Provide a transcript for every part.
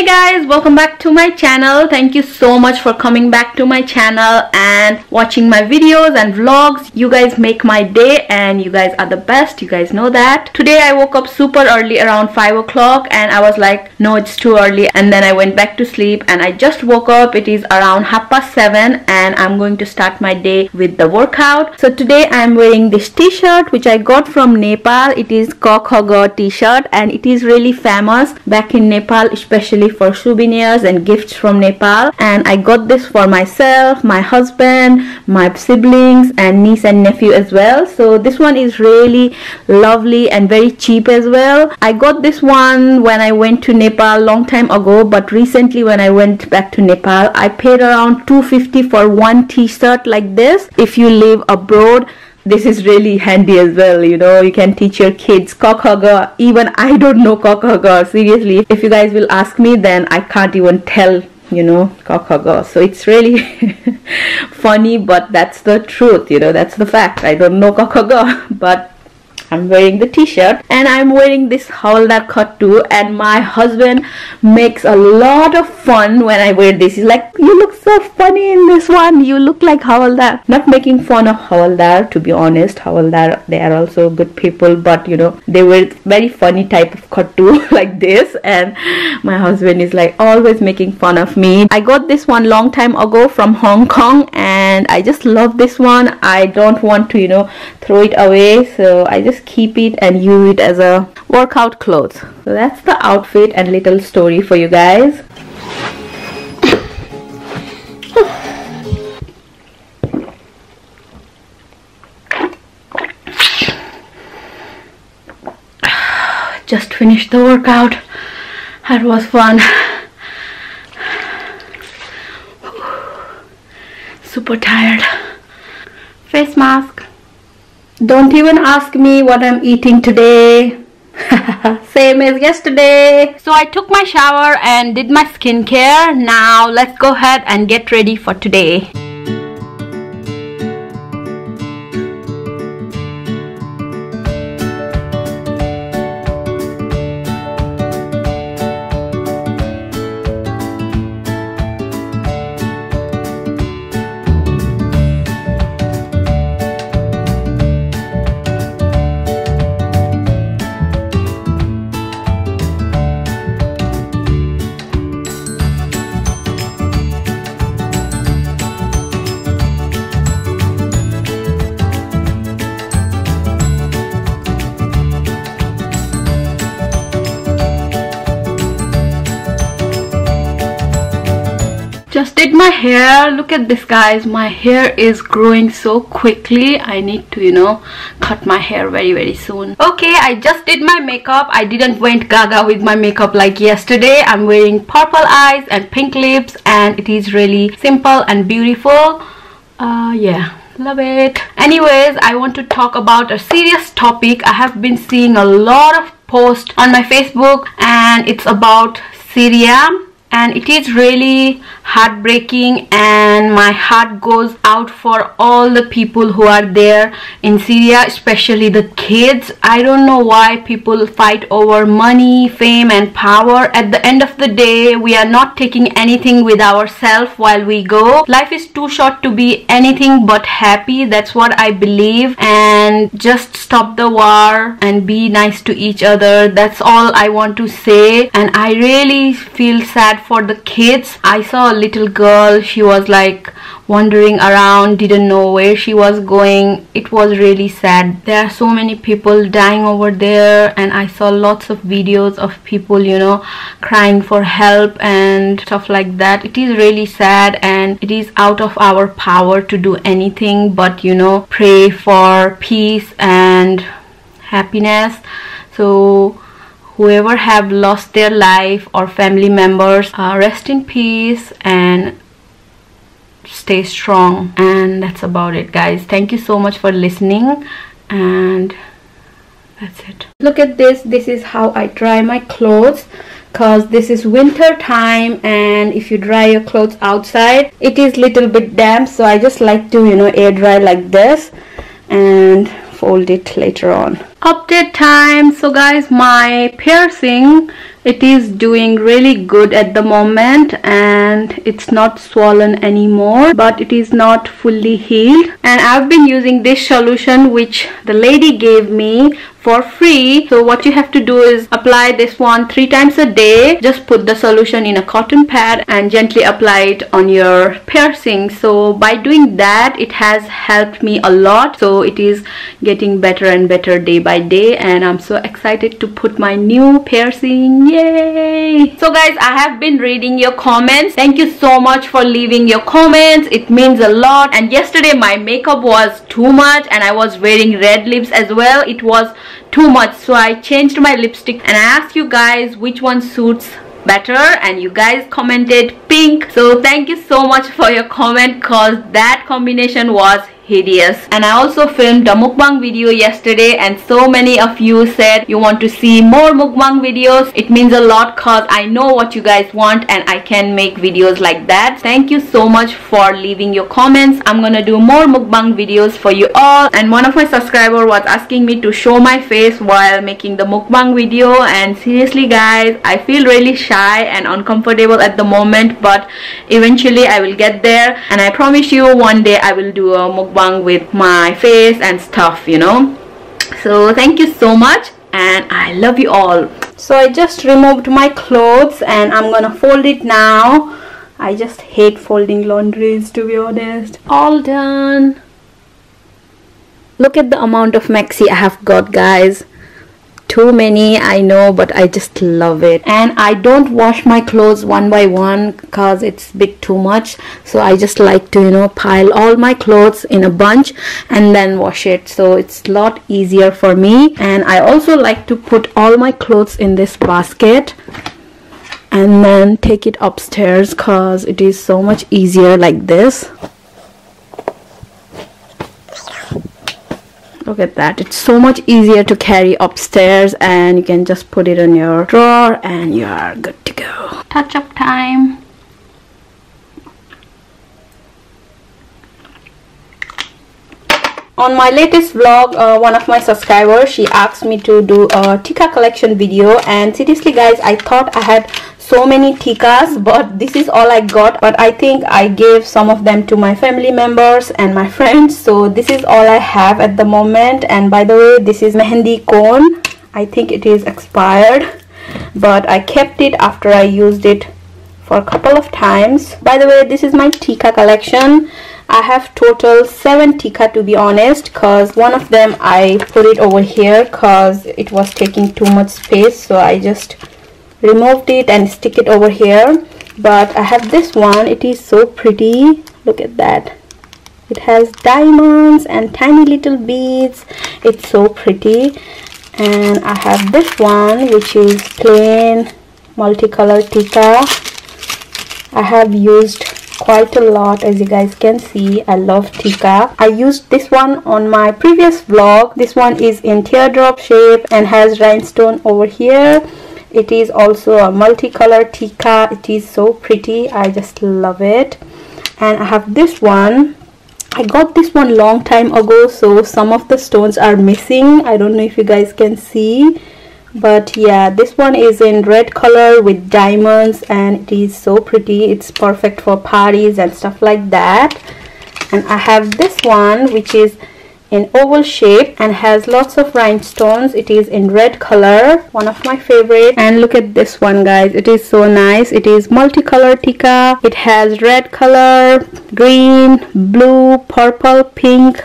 Hey guys, welcome back to my channel. Thank you so much for coming back to my channel and watching my videos and vlogs. You guys make my day and you guys are the best. You guys know that. Today I woke up super early around 5 o'clock and I was like, no, it's too early, and then I went back to sleep and I just woke up. It is around 7:30 and I'm going to start my day with the workout. So today I'm wearing this t-shirt which I got from Nepal. It is Kokhogo t-shirt and it is really famous back in Nepal, especially for souvenirs and gifts from Nepal. And I got this for myself, my husband, my siblings and niece and nephew as well. So this one is really lovely and very cheap as well. I got this one when I went to Nepal long time ago, but recently when I went back to Nepal I paid around 250 for one t-shirt like this. If you live abroad, this is really handy as well, you know. You can teach your kids Kokhogo. Even I don't know Kokhogo, seriously. If you guys will ask me, then I can't even tell, you know, Kokhogo. So it's really funny, but that's the truth, you know, that's the fact. I don't know Kokhogo, but I'm wearing the t-shirt and I'm wearing this Havaldar cut too, and my husband makes a lot of fun when I wear this. He's like, you look so funny in this one, you look like Havaldar. Not making fun of Havaldar, to be honest. Havaldar, they are also good people, but you know, they wear very funny type of cut too like this, and my husband is like always making fun of me. I got this one long time ago from Hong Kong and I just love this one. I don't want to, you know, throw it away, so I just keep it and use it as a workout clothes. So that's the outfit and little story for you guys. Just finished the workout. That was fun. Super tired. Face mask. Don't even ask me what I'm eating today. Same as yesterday. So I took my shower and did my skincare. Now let's go ahead and get ready for today. Just did my hair. Look at this, guys. My hair is growing so quickly. I need to, you know, cut my hair very soon. Okay, I just did my makeup. I didn't went gaga with my makeup like yesterday. I'm wearing purple eyes and pink lips and it is really simple and beautiful. Yeah, love it. Anyways, I want to talk about a serious topic. I have been seeing a lot of posts on my Facebook and it's about Syria. And it is really heartbreaking and my heart goes out for all the people who are there in Syria, especially the kids. I don't know why people fight over money, fame and power. At the end of the day, we are not taking anything with ourselves while we go. Life is too short to be anything but happy. That's what I believe. And just stop the war and be nice to each other. That's all I want to say. And I really feel sad for the kids. I saw a little girl. She was like wandering around, didn't know where she was going. It was really sad. There are so many people dying over there and I saw lots of videos of people, you know, crying for help and stuff like that. It is really sad and it is out of our power to do anything but, you know, pray for peace and happiness. So whoever have lost their life or family members, rest in peace and stay strong. And that's about it, guys. Thank you so much for listening and that's it. Look at this. This is how I dry my clothes, because this is winter time and if you dry your clothes outside it is little bit damp, so I just like to, you know, air dry like this and fold it later on. Update time. So guys, my piercing It is doing really good at the moment, and it's not swollen anymore, but it is not fully healed. And I've been using this solution which the lady gave me for free. So what you have to do is apply this one 3 times a day. Just put the solution in a cotton pad and gently apply it on your piercing. So by doing that, it has helped me a lot. So it is getting better and better day by day, and I'm so excited to put my new piercing. Yay! So guys, I have been reading your comments. Thank you so much for leaving your comments. It means a lot. And yesterday my makeup was too much and I was wearing red lips as well. It was too much, so I changed my lipstick and I asked you guys which one suits better, and you guys commented pink. So thank you so much for your comment, cause that combination was hideous. And I also filmed a mukbang video yesterday, and so many of you said you want to see more mukbang videos. It means a lot cause I know what you guys want and I can make videos like that. Thank you so much for leaving your comments. I'm gonna do more mukbang videos for you all. And one of my subscribers was asking me to show my face while making the mukbang video, and seriously guys, I feel really shy and uncomfortable at the moment, but eventually I will get there, and I promise you one day I will do a mukbang with my face and stuff, you know. So thank you so much, and I love you all. So I just removed my clothes and I'm gonna fold it now. I just hate folding laundries, to be honest. All done. Look at the amount of maxi I have got, guys. Too many, I know, but I just love it. And I don't wash my clothes one by one because it's a bit too much. So I just like to, you know, pile all my clothes in a bunch and then wash it. So it's a lot easier for me. And I also like to put all my clothes in this basket and then take it upstairs because it is so much easier like this. Look at that, it's so much easier to carry upstairs, and you can just put it in your drawer and you are good to go. Touch up time. On my latest vlog, one of my subscribers, she asked me to do a Tika collection video, and seriously guys, I thought I had so many Tikas, but this is all I got. But I think I gave some of them to my family members and my friends, so this is all I have at the moment. And by the way, this is mehendi cone. I think it is expired, but I kept it after I used it for a couple of times. By the way, this is my Tika collection. I have total 7 Tika, to be honest, because one of them I put it over here because it was taking too much space, so I just removed it and stick it over here. But I have this one. It is so pretty. Look at that. It has diamonds and tiny little beads. It's so pretty. And I have this one, which is plain multicolor Tika. I have used quite a lot, as you guys can see. I love Tika. I used this one on my previous vlog. This one is in teardrop shape and has rhinestone over here. It is also a multicolor Tika. It is so pretty. I just love it. And I have this one. I got this one long time ago, so some of the stones are missing. I don't know if you guys can see, but yeah, this one is in red color with diamonds, and it is so pretty. It's perfect for parties and stuff like that. And I have this one, which is in oval shape and has lots of rhinestones. It is in red color, one of my favorite. And look at this one, guys. It is so nice. It is multicolor Tika. It has red color, green, blue, purple, pink.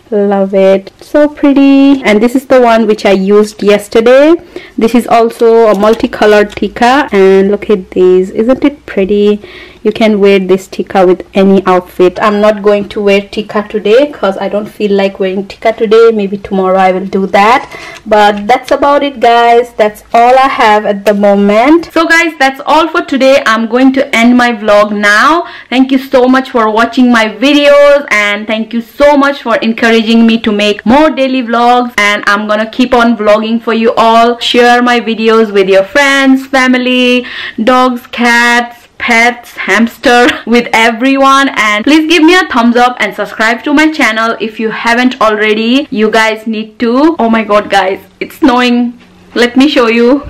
Love it. So pretty. And this is the one which I used yesterday. This is also a multicolored Tika, and look at these. Isn't it pretty? You can wear this Tika with any outfit. I'm not going to wear Tika today because I don't feel like wearing Tika today. Maybe tomorrow I will do that. But that's about it, guys. That's all I have at the moment. So guys, that's all for today. I'm going to end my vlog now. Thank you so much for watching my videos, and thank you so much for encouraging me to make more daily vlogs. And I'm gonna keep on vlogging for you all. Share my videos with your friends, family, dogs, cats, pets, hamster, with everyone. And please give me a thumbs up and subscribe to my channel if you haven't already. You guys need to. Oh my god, guys, it's snowing. Let me show you.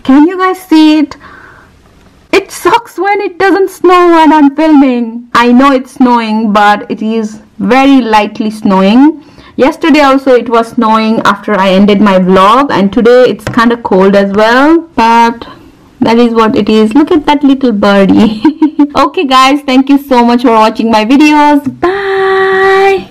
Can you guys see it? It sucks when it doesn't snow when I'm filming. I know it's snowing, but it is very lightly snowing. Yesterday also it was snowing after I ended my vlog, and today it's kind of cold as well, but that is what it is. Look at that little birdie. Okay guys, thank you so much for watching my videos. Bye.